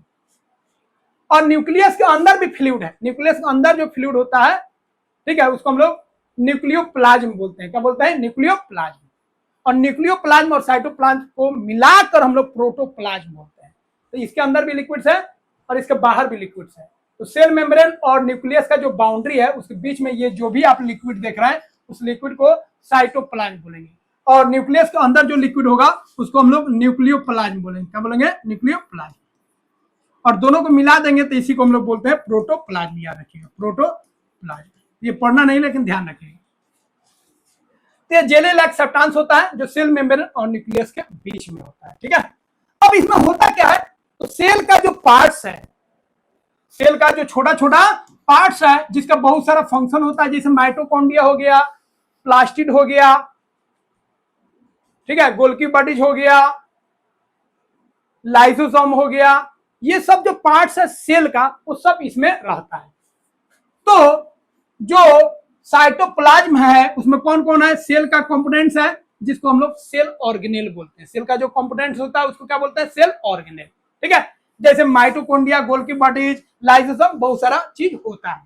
और न्यूक्लियस के अंदर भी फ्लूइड है, न्यूक्लियस के अंदर जो फ्लूइड होता है, ठीक है, उसको हम लोग न्यूक्लियोप्लाज्म बोलते हैं। क्या बोलते हैं? न्यूक्लियोप्लाज्म। और न्यूक्लियोप्लाज्म और साइटोप्लाज्म को मिलाकर हम लोग प्रोटोप्लाज्म बोलते हैं। तो इसके अंदर भी लिक्विड्स है और इसके बाहर भी लिक्विड्स है। तो सेल मेम्ब्रेन और न्यूक्लियस का जो बाउंड्री है उसके बीच में ये जो भी आप लिक्विड देख रहे हैं, उस लिक्विड को साइटोप्लाज्म बोलेंगे। और न्यूक्लियस के अंदर जो लिक्विड होगा उसको हम लोग न्यूक्लियोप्लाज्म बोलेंगे। क्या बोलेंगे? न्यूक्लियोप्लाज्म। और दोनों को मिला देंगे तो इसी को हम लोग बोलते हैं प्रोटोप्लाज्म। याद रखिएगा, प्रोटोप्लाज्म। ये पढ़ना नहीं, लेकिन ध्यान रखिएगा। तो जेली लाइक सब्सटेंस होता है जो सेल मेम्ब्रेन और न्यूक्लियस के बीच में होता है। ठीक है, अब इसमें होता क्या है? तो सेल का जो पार्ट्स है, सेल का जो छोटा छोटा पार्ट्स है जिसका बहुत सारा फंक्शन होता है, जैसे माइटोकॉन्ड्रिया हो गया, प्लास्टिड हो गया, ठीक है, गोल्गी बॉडीज हो गया, लाइसोसोम हो गया, ये सब जो पार्ट्स है सेल का वो सब इसमें रहता है। तो जो साइटोप्लाज्म है उसमें कौन कौन है? सेल का कंपोनेंट्स है जिसको हम लोग सेल ऑर्गेनेल बोलते हैं। सेल का जो कंपोनेंट्स होता है उसको क्या बोलते हैं? Cell organelle. ठीक है, जैसे माइटोकॉन्ड्रिया, गोल्गी बॉडीज, लाइसोसोम, बहुत सारा चीज होता है।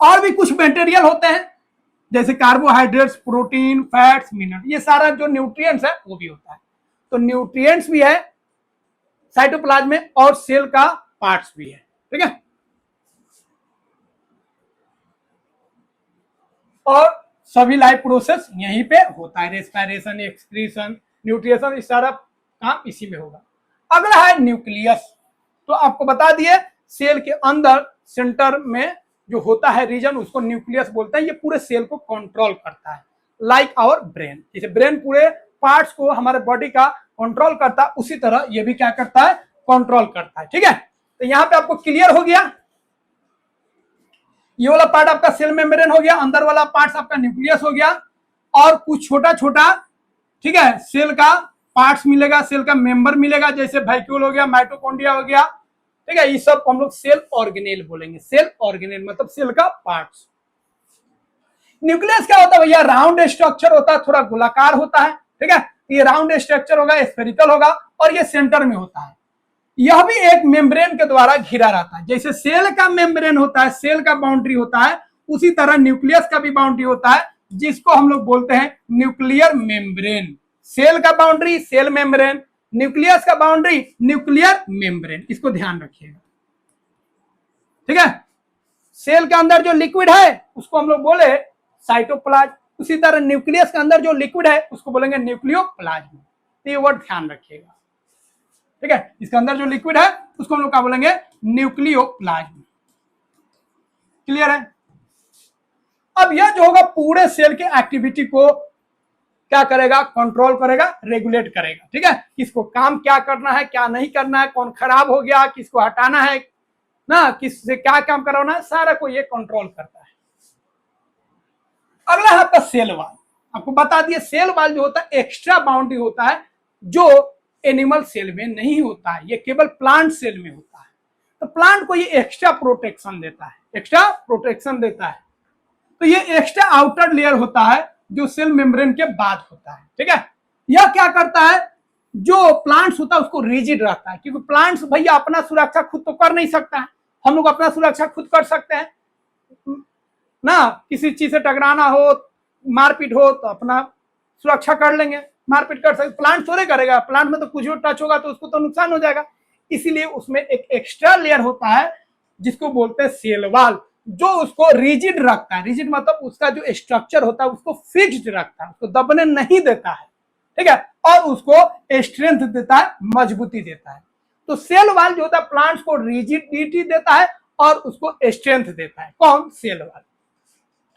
और भी कुछ मटेरियल होते हैं जैसे कार्बोहाइड्रेट्स, प्रोटीन, फैट्स, मिनरल, ये सारा जो न्यूट्रिएंट्स है वो भी होता है। तो न्यूट्रिएंट्स भी है साइटोप्लाज्म में और सेल का पार्ट्स भी है। ठीक है, और सभी लाइफ प्रोसेस यहीं पे होता है, रेस्पिरेशन, एक्सक्रीशन, न्यूट्रिशन, इस सारा काम इसी में होगा। अगला है न्यूक्लियस। तो आपको बता दिए सेल के अंदर सेंटर में जो होता है रीजन, उसको न्यूक्लियस बोलते हैं। ये पूरे सेल को कंट्रोल करता है, लाइक आवर ब्रेन। जैसे ब्रेन पूरे पार्ट्स को हमारे बॉडी का कंट्रोल करता है, उसी तरह ये भी क्या करता है? कंट्रोल करता है। ठीक है, तो यहाँ पे आपको क्लियर हो गया, ये वाला पार्ट आपका सेल मेम्ब्रेन हो गया, अंदर वाला पार्ट आपका न्यूक्लियस हो गया, और कुछ छोटा छोटा, ठीक है, सेल का पार्ट्स मिलेगा, सेल का मेंबर मिलेगा, जैसे वैक्यूल हो गया, माइटोकॉन्ड्रिया हो गया। ठीक है, ये सब हम लोग सेल ऑर्गेनेल बोलेंगे। सेल ऑर्गेनेल मतलब सेल का पार्ट्स। न्यूक्लियस क्या होता है भैया? राउंड स्ट्रक्चर होता है, थोड़ा गोलाकार होता है। ठीक है, ये राउंड स्ट्रक्चर होगा, स्फेरिकल होगा, और ये सेंटर में होता है। यह भी एक मेम्ब्रेन के द्वारा घिरा रहता है। जैसे सेल का मेम्ब्रेन होता है, सेल का बाउंड्री होता है, उसी तरह न्यूक्लियस का भी बाउंड्री होता है, जिसको हम लोग बोलते हैं न्यूक्लियर मेम्ब्रेन। सेल का बाउंड्री सेल मेम्ब्रेन, न्यूक्लियस का बाउंड्री न्यूक्लियर मेम्ब्रेन। इसको ध्यान रखिएगा। ठीक है, सेल के अंदर जो लिक्विड है उसको हम लोग बोले साइटोप्लाज्म, उसी तरह न्यूक्लियस के अंदर जो लिक्विड है उसको बोलेंगे न्यूक्लियोप्लाज्म। तो ये वर्ड ध्यान रखिएगा। ठीक है, इसके अंदर जो लिक्विड है उसको हम लोग क्या बोलेंगे? न्यूक्लियोप्लाज्म। क्लियर है? अब यह जो होगा पूरे सेल के एक्टिविटी को क्या करेगा? कंट्रोल करेगा, रेगुलेट करेगा। ठीक है, किसको काम क्या करना है, क्या नहीं करना है, कौन खराब हो गया, किसको हटाना है ना, किससे क्या काम करवाना है, सारा को ये कंट्रोल करता है। अगला है आपका सेल वॉल। आपको बता दिए सेल वॉल जो होता है एक्स्ट्रा बाउंड्री होता है, जो एनिमल सेल में नहीं होता है, ये केवल प्लांट सेल में होता है। तो प्लांट को ये एक्स्ट्रा प्रोटेक्शन देता है, एक्स्ट्रा प्रोटेक्शन देता है। तो ये एक्स्ट्रा आउटर लेयर होता है जो सेल मेम्ब्रेन के बाद होता है। ठीक है, यह क्या करता है? जो प्लांट्स होता है उसको रिजिड रहता है, क्योंकि प्लांट्स भैया अपना सुरक्षा खुद तो कर नहीं सकता है। हम लोग अपना सुरक्षा खुद कर सकते हैं ना, किसी चीज से टकराना हो, मारपीट हो तो अपना सुरक्षा कर लेंगे, मारपीट कर सकते। प्लांट थोड़े करेगा, प्लांट में तो कुछ भी टच होगा तो उसको तो नुकसान हो जाएगा। इसीलिए उसमें एक एक्स्ट्रा लेयर होता है जिसको बोलते हैं सेल वॉल, जो उसको रिजिड रखता है। रिजिड मतलब उसका जो स्ट्रक्चर होता है उसको फिक्स्ड रखता है, उसको दबने नहीं देता है। ठीक है, और उसको स्ट्रेंथ देता है, मजबूती देता है। तो सेल वॉल जो होता है प्लांट्स को रिजिडिटी देता है और उसको स्ट्रेंथ देता है। कौन? Cell wall.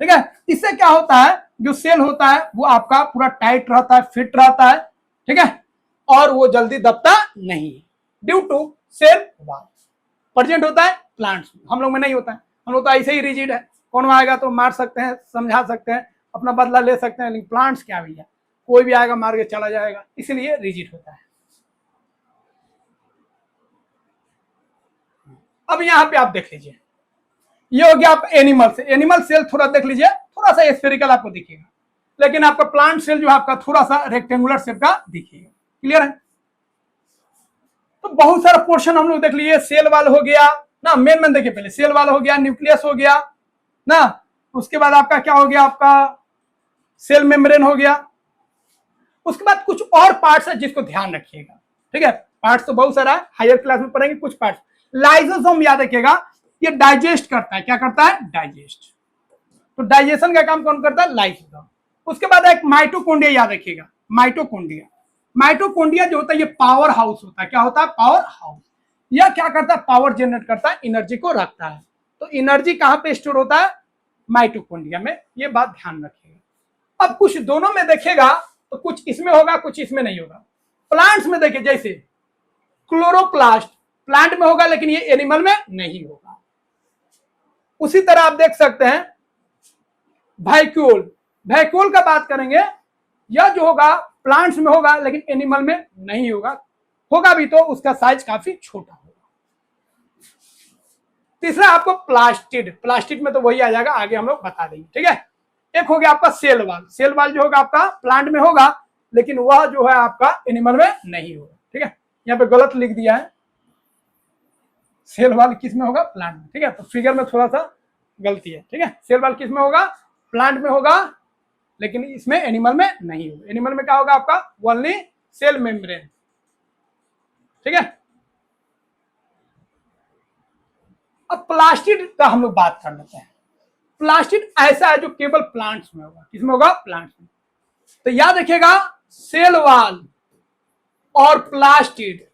ठीक है। इससे क्या होता है, जो सेल होता है वो आपका पूरा टाइट रहता है, फिट रहता है, ठीक है, और वो जल्दी दबता नहीं due to cell wall. Present होता है प्लांट्स में, हम लोग में नहीं होता है, हम लोग तो ऐसे ही रिजिड है, कौन आएगा तो मार सकते हैं, समझा सकते हैं, अपना बदला ले सकते हैं, लेकिन प्लांट्स क्या भैया, कोई भी आएगा मार के चला जाएगा, इसलिए रिजिड होता है। अब यहाँ पे आप देख लीजिए, ये हो गया आप एनिमल से, एनिमल सेल थोड़ा देख लीजिए, थोड़ा सा स्फेरिकल आपको दिखेगा, लेकिन आपका प्लांट सेल जो है आपका थोड़ा सा रेक्टेंगुलर शेप का दिखेगा। क्लियर है। तो बहुत सारा पोर्शन हम लोग देख लीजिए, सेल वाल हो गया ना, मेन देखिए, पहले सेल वाल हो गया, न्यूक्लियस हो गया ना, उसके बाद आपका क्या हो गया, आपका सेल मेम्ब्रेन हो गया, उसके बाद कुछ और पार्ट्स है जिसको ध्यान रखिएगा, ठीक है। पार्ट्स तो बहुत सारा है, हायर क्लास में पढ़ेंगे कुछ पार्ट्स। लाइसोसोम याद रखिएगा, ये डाइजेस्ट करता है, क्या करता है, डाइजेस्ट। तो डाइजेशन का काम कौन करता है, लाइसोसोम। उसके बाद एक माइटोकॉन्ड्रिया याद रखिएगा, माइटोकॉन्ड्रिया, माइटोकॉन्ड्रिया जो होता है ये पावर हाउस होता है, क्या होता है, पावर हाउस। यह क्या करता है, पावर जनरेट करता है, एनर्जी को रखता है। तो एनर्जी कहां पे स्टोर होता है, माइटोकॉन्ड्रिया में, ये बात ध्यान रखिएगा। अब कुछ दोनों में देखेगा तो कुछ इसमें होगा, कुछ इसमें नहीं होगा। प्लांट्स में देखिए, जैसे क्लोरोप्लास्ट प्लांट में होगा, लेकिन ये एनिमल में नहीं होगा। उसी तरह आप देख सकते हैं वैक्यूल, वैक्यूल का बात करेंगे, यह जो होगा प्लांट्स में होगा, लेकिन एनिमल में नहीं होगा, होगा भी तो उसका साइज काफी छोटा होगा। तीसरा आपको प्लास्टिड, प्लास्टिड में तो वही आ जाएगा, आगे हम लोग बता देंगे, ठीक है। एक हो गया आपका सेल वाल, सेल वाल जो होगा आपका प्लांट में होगा, लेकिन वह जो है आपका एनिमल में नहीं होगा, ठीक है। यहाँ पे गलत लिख दिया है, सेल वाल किस में होगा, प्लांट में, ठीक है। तो फिगर में थोड़ा सा गलती है, ठीक है। सेल वाल किस में होगा, प्लांट में होगा, लेकिन इसमें एनिमल में नहीं होगा। एनिमल में क्या होगा आपका, ओनली सेल मेम्ब्रेन, ठीक है। अब प्लास्टिड का हम लोग बात कर लेते हैं। प्लास्टिड ऐसा है जो केवल प्लांट्स में होगा, किसमें होगा, प्लांट्स में। तो याद रखिएगा, सेल वाल और प्लास्टिड,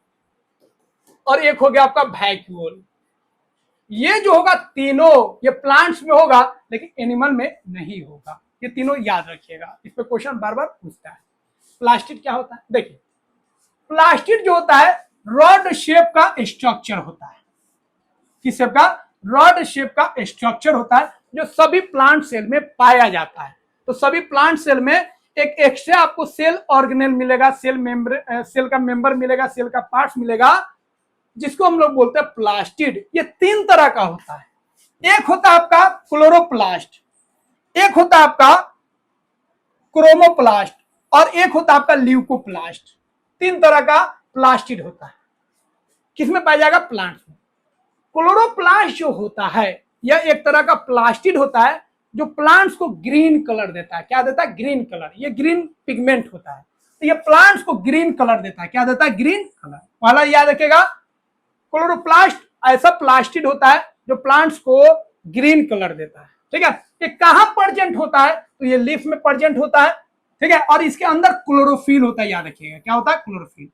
और एक हो गया आपका वैक्यूल, ये जो होगा तीनों ये प्लांट्स में होगा, लेकिन एनिमल में नहीं होगा। ये तीनों याद रखिएगा, इस पे क्वेश्चन बार बार पूछता है। प्लास्टिड क्या होता है, देखिए प्लास्टिड जो होता है रॉड शेप का स्ट्रक्चर होता है, किस शेप का, रॉड शेप का स्ट्रक्चर होता है, जो सभी प्लांट सेल में पाया जाता है। तो सभी प्लांट सेल में एक एक्स्ट्रा आपको सेल ऑर्गेनेल मिलेगा, सेल का मेंबर मिलेगा, सेल का पार्ट्स मिलेगा, जिसको हम लोग बोलते हैं प्लास्टिड। ये तीन तरह का होता है, एक होता है आपका क्लोरोप्लास्ट, एक होता है आपका क्रोमोप्लास्ट, और एक होता है आपका ल्यूकोप्लास्ट। तीन तरह का प्लास्टिड होता है, किसमें पाया जाएगा, प्लांट्स में। क्लोरोप्लास्ट जो होता है यह एक तरह का प्लास्टिड होता है, जो प्लांट्स को ग्रीन कलर देता है, क्या देता है, ग्रीन कलर। ये ग्रीन पिगमेंट होता है, तो ये प्लांट्स को ग्रीन कलर देता है, क्या देता है, ग्रीन कलर। पहला याद रखेगा, क्लोरोप्लास्ट ऐसा प्लास्टिड होता है जो प्लांट्स को ग्रीन कलर देता है, ठीक है। ये कहां प्रेजेंट होता है, तो ये लीफ में प्रेजेंट होता है, ठीक है। और इसके अंदर क्लोरोफिल होता है, याद रखिएगा क्या होता है, क्लोरोफिल।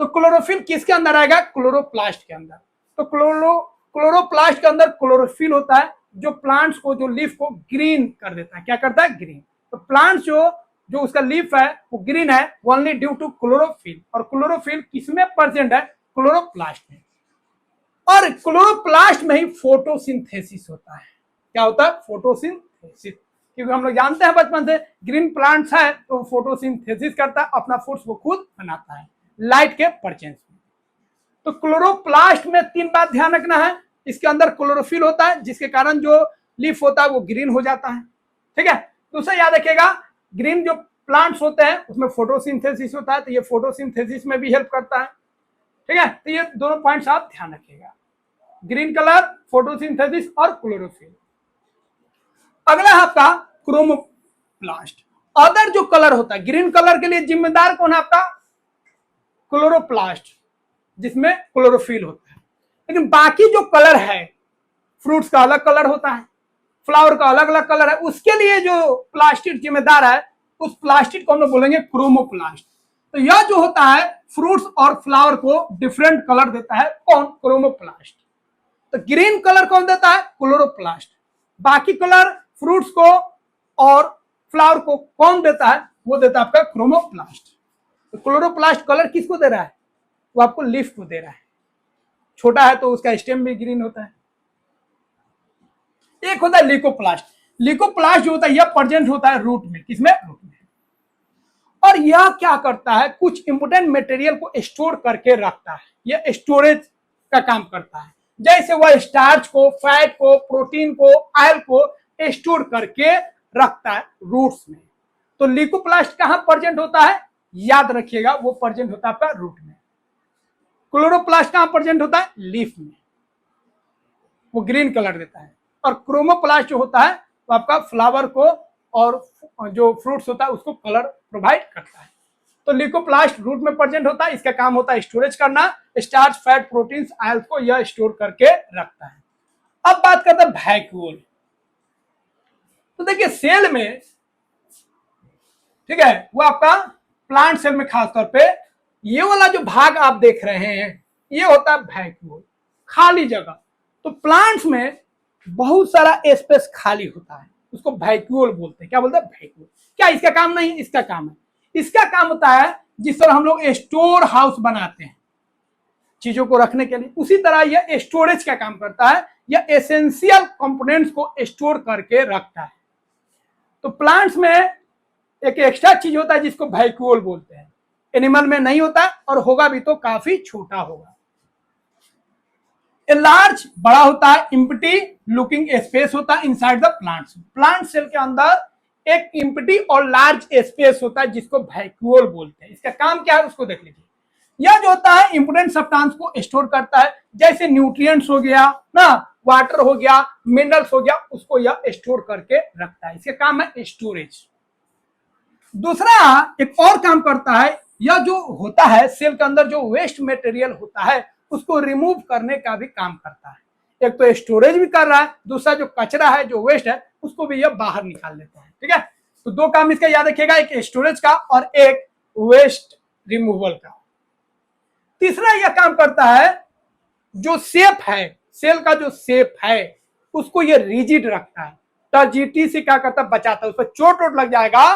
तो क्लोरोफिल किसके अंदर आएगा, क्लोरोप्लास्ट के अंदर। तो क्लोरोप्लास्ट के अंदर क्लोरोफिल होता है, जो प्लांट्स को, जो लीफ को ग्रीन कर देता है, क्या करता है, ग्रीन। तो प्लांट्स जो उसका लीफ है वो ग्रीन है ओनली ड्यू टू क्लोरोफिल। और क्लोरोफिल किसमें प्रेजेंट है, क्लोरोप्लास्ट में। और क्लोरोप्लास्ट में ही फोटोसिंथेसिस होता है, क्या होता है, फोटोसिंथेसिस। क्योंकि हम लोग जानते हैं बचपन से, ग्रीन प्लांट्स है तो फोटोसिंथेसिस करता है, अपना फूड्स वो खुद बनाता है लाइट के प्रेजेंस में। तो क्लोरोप्लास्ट में तीन बात ध्यान रखना है, इसके अंदर क्लोरोफिल होता है, जिसके कारण जो लीफ होता है वो ग्रीन हो जाता है, ठीक है। दूसरा याद रखिएगा, ग्रीन जो प्लांट्स होते हैं उसमें फोटोसिंथेसिस होता है, तो ये फोटोसिंथेसिस में भी हेल्प करता है, ठीक है। तो ये दोनों पॉइंट्स आप ध्यान रखिएगा, ग्रीन कलर, फोटोसिंथेसिस और क्लोरोफिल। अगला है आपका क्रोमोप्लास्ट। अदर जो कलर होता है, ग्रीन कलर के लिए जिम्मेदार कौन है आपका, क्लोरोप्लास्ट, जिसमें क्लोरोफिल होता है। लेकिन बाकी जो कलर है, फ्रूट्स का अलग कलर होता है, फ्लावर का अलग अलग कलर है, उसके लिए जो प्लास्टिड जिम्मेदार है, उस प्लास्टिड को हम लोग बोलेंगे क्रोमोप्लास्ट। तो यह जो होता है फ्रूट्स और फ्लावर को डिफरेंट कलर देता है, कौन, क्रोमोप्लास्ट। तो ग्रीन कलर कौन देता है, क्लोरोप्लास्ट। बाकी कलर फ्रूट्स को और फ्लावर को कौन देता है? वो देता है आपका क्रोमोप्लास्ट। तो क्लोरोप्लास्ट कलर किसको दे रहा है? वो आपको लीफ को दे रहा है। छोटा है तो उसका स्टेम भी ग्रीन होता है। एक होता है ल्यूकोप्लास्ट। ल्यूकोप्लास्ट जो होता है यह प्रेजेंट होता है रूट में। किसमें? रूट में। और यह क्या करता है? कुछ इंपोर्टेंट मटेरियल को स्टोर करके रखता है। यह स्टोरेज का काम करता है। जैसे वह स्टार्च को, फैट को, प्रोटीन को, ऑयल को स्टोर करके रखता है रूट्स में। तो ल्यूकोप्लास्ट कहां प्रेजेंट होता है? याद रखिएगा, वो प्रेजेंट होता है आपका रूट में। क्लोरोप्लास्ट कहां प्रेजेंट होता है? लीफ में, वो ग्रीन कलर देता है। और क्रोमोप्लास्ट जो होता है वो आपका फ्लावर को और जो फ्रूट्स होता है उसको कलर प्रोवाइड करता है। तो ल्यूकोप्लास्ट रूट में प्रेजेंट होता है। इसका काम होता है स्टोरेज करना। स्टार्च, फैट, प्रोटीन्स, ऑयल्स को यह स्टोर करके रखता है। अब बात करते हैं वैक्यूल। तो देखिए सेल में, ठीक है, वो आपका प्लांट सेल में खासतौर पे ये वाला जो भाग आप देख रहे हैं ये होता है वैक्यूल, खाली जगह। तो प्लांट्स में बहुत सारा स्पेस खाली होता है, उसको वैक्यूल बोलते हैं। क्या बोलते हैं? वैक्यूल। क्या इसका काम नहीं? इसका काम है। इसका काम होता है जिस तरह हम लोग स्टोर हाउस बनाते हैं चीजों को रखने के लिए, उसी तरह यह स्टोरेज का काम करता है। यह एसेंशियल कंपोनेंट्स को स्टोर करके रखता है। तो प्लांट्स में एक एक्स्ट्रा चीज होता है जिसको वैक्यूल बोलते हैं। एनिमल में नहीं होता और होगा भी तो काफी छोटा होगा। लार्ज, बड़ा होता है, एम्प्टी लुकिंग स्पेस होता है inside the plants. Plant cell के अंदर एक एम्प्टी और लार्ज स्पेस होता है जिसको वैक्यूल बोलते हैं। इसका काम क्या है उसको देख लीजिए। यह जो होता है इंपोर्टेंट सब्सटेंस को स्टोर करता है, जैसे न्यूट्रिएंट्स हो गया ना, वाटर हो गया, मिनरल्स हो गया, उसको यह स्टोर करके रखता है। इसका काम है स्टोरेज। दूसरा एक और काम करता है, यह जो होता है सेल के अंदर जो वेस्ट मटेरियल होता है उसको रिमूव करने का भी काम करता है। एक तो स्टोरेज भी कर रहा है, दूसरा जो कचरा है, जो वेस्ट है, उसको भी यह बाहर निकाल लेता है। ठीक है, तो दो काम इसका याद रखिएगा, एक स्टोरेज का और एक वेस्ट रिमूवल का। तीसरा यह काम करता है, जो शेप है सेल का, जो शेप है उसको यह रिजिड रखता है। टर्जिडिटी से क्या करता है? बचाता है। उस पर चोट वोट लग जाएगा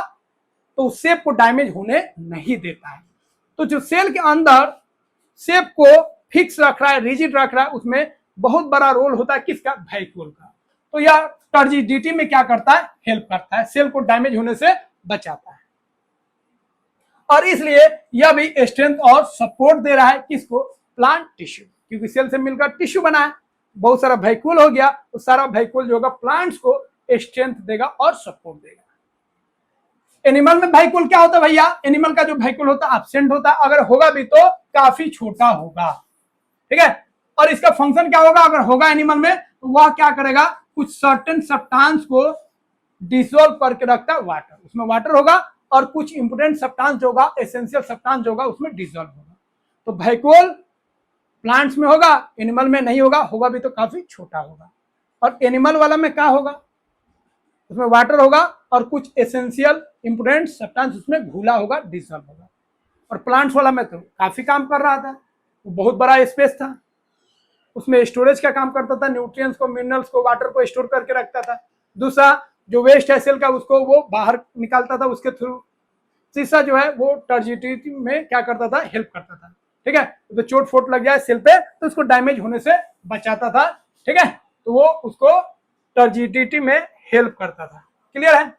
तो उस शेप को डैमेज होने नहीं देता है। तो जो सेल के अंदर शेप को फिक्स रख रहा है, रिजिड रख रहा है, उसमें बहुत बड़ा रोल होता है किसका? वैक्यूल का। तो यह टर्जिडिटी में क्या करता है? हेल्प करता है, सेल को डैमेज होने से बचाता है। और इसलिए यह भी स्ट्रेंथ और सपोर्ट दे रहा है किसको? प्लांट टिश्यू, क्योंकि सेल से मिलकर टिश्यू बना है, बहुत सारा वैक्यूल हो गया, तो सारा वैक्यूल जो होगा प्लांट्स को स्ट्रेंथ देगा और सपोर्ट देगा। एनिमल में वैक्यूल क्या होता है भैया? एनिमल का जो वैक्यूल होता है एब्सेंट होता है, अगर होगा भी तो काफी छोटा होगा। ठीक है, और इसका फंक्शन क्या होगा? अगर होगा एनिमल में तो वह क्या करेगा? कुछ सर्टेन सब्सटेंस को डिसॉल्व करके रखता है वाटर, उसमें वाटर होगा, और कुछ इंपोर्टेंट सब्सटेंस जो होगा, एसेंशियल सब्सटेंस जो होगा, उसमें डिसॉल्व होगा। तो वैक्यूल प्लांट्स में होगा, एनिमल में नहीं होगा, होगा भी तो काफी छोटा होगा। और एनिमल वाला में क्या होगा? उसमें वाटर होगा और कुछ एसेंशियल इंपोर्टेंट सब्सटेंस उसमें घुला होगा, डिसॉल्व होगा। और प्लांट्स वाला में तो काफी काम कर रहा था, वो बहुत बड़ा स्पेस था, उसमें स्टोरेज का काम करता था, न्यूट्रिएंट्स को, मिनरल्स को, वाटर को स्टोर करके रखता था। दूसरा जो वेस्ट है सेल का उसको वो बाहर निकालता था उसके थ्रू। तीसरा जो है वो टर्जिडिटी में क्या करता था? हेल्प करता था। ठीक है, तो चोट फोट लग जाए सेल पे तो उसको डैमेज होने से बचाता था। ठीक है, तो वो उसको टर्जिडिटी में हेल्प करता था। क्लियर है?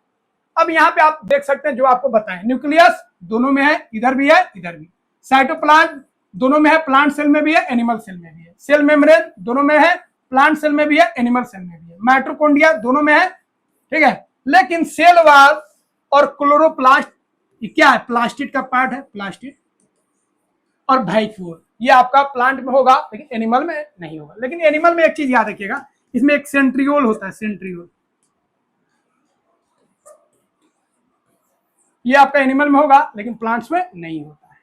अब यहाँ पे आप देख सकते हैं जो आपको बताएं, न्यूक्लियस दोनों में है, इधर भी है इधर भी। साइटोप्लाज्म दोनों में है, प्लांट सेल में भी है, एनिमल सेल में भी है। सेल मेम्ब्रेन दोनों में है, प्लांट सेल में भी है, एनिमल सेल में भी है। माइटोकॉन्ड्रिया दोनों में है। ठीक है, लेकिन सेल वॉल और क्लोरोप्लास्ट क्या है? प्लास्टिड का पार्ट है, प्लास्टिड। और वैक्यूल ये आपका प्लांट में होगा लेकिन एनिमल में नहीं होगा। लेकिन एनिमल में एक चीज याद रखिएगा, इसमें एक सेंट्रियोल होता है, सेंट्रियोल। ये आपका एनिमल में होगा लेकिन प्लांट्स में नहीं होता है।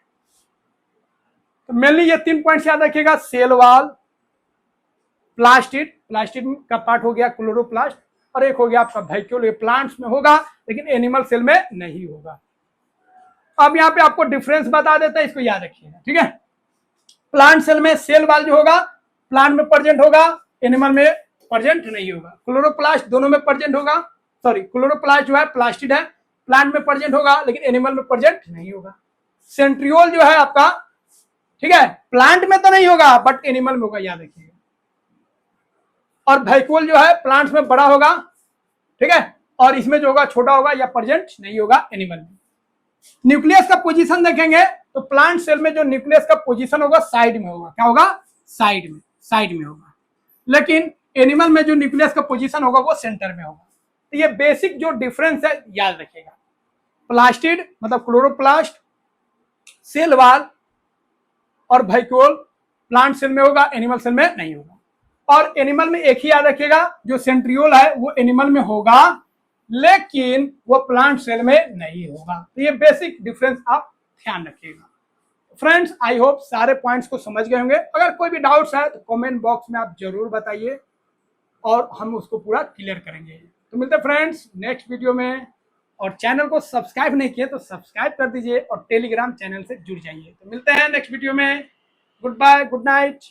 तो मेनली ये 3 पॉइंट्स याद रखिएगा, सेल वॉल, प्लास्टिड, प्लास्टिड का पार्ट हो गया क्लोरोप्लास्ट, और एक हो गया आपका वैक्यूल। ये प्लांट्स में होगा लेकिन एनिमल सेल में नहीं होगा। अब यहाँ पे आपको डिफरेंस बता देता है, इसको याद रखिएगा। ठीक है, प्लांट सेल में सेल वॉल जो होगा प्लांट में प्रेजेंट होगा, एनिमल में प्रेजेंट नहीं होगा। क्लोरोप्लास्ट दोनों में प्रेजेंट होगा, सॉरी क्लोरोप्लास्ट जो है प्लास्टिड है, प्लांट में प्रेजेंट होगा लेकिन एनिमल में प्रेजेंट नहीं होगा। सेंट्रियोल जो है आपका, ठीक है, प्लांट में तो नहीं होगा बट एनिमल में होगा, याद रखिएगा। और वैक्यूल जो है प्लांट्स में बड़ा होगा, ठीक है, और इसमें जो होगा छोटा होगा या प्रेजेंट नहीं होगा एनिमल में। न्यूक्लियस का पोजीशन देखेंगे तो प्लांट सेल में जो न्यूक्लियस का पोजीशन होगा साइड में होगा, क्या होगा, साइड में होगा, लेकिन एनिमल में जो न्यूक्लियस का पोजीशन होगा वो सेंटर में होगा। तो ये बेसिक जो डिफरेंस है याद रखिएगा। प्लास्टिड मतलब क्लोरोप्लास्ट, सेल वाल और वैक्यूल प्लांट सेल में होगा, एनिमल सेल में नहीं होगा। और एनिमल में एक ही याद रखिएगा, जो सेंट्रियोल है वो एनिमल में होगा लेकिन वो प्लांट सेल में नहीं होगा। तो ये बेसिक डिफरेंस आप ध्यान रखिएगा। फ्रेंड्स, आई होप सारे पॉइंट्स को समझ गए होंगे। अगर कोई भी डाउट्स है तो कमेंट बॉक्स में आप जरूर बताइए और हम उसको पूरा क्लियर करेंगे। तो मिलते हैं फ्रेंड्स नेक्स्ट वीडियो में। और चैनल को सब्सक्राइब नहीं किए तो सब्सक्राइब कर दीजिए और टेलीग्राम चैनल से जुड़ जाइए। तो मिलते हैं नेक्स्ट वीडियो में। Goodbye, good night.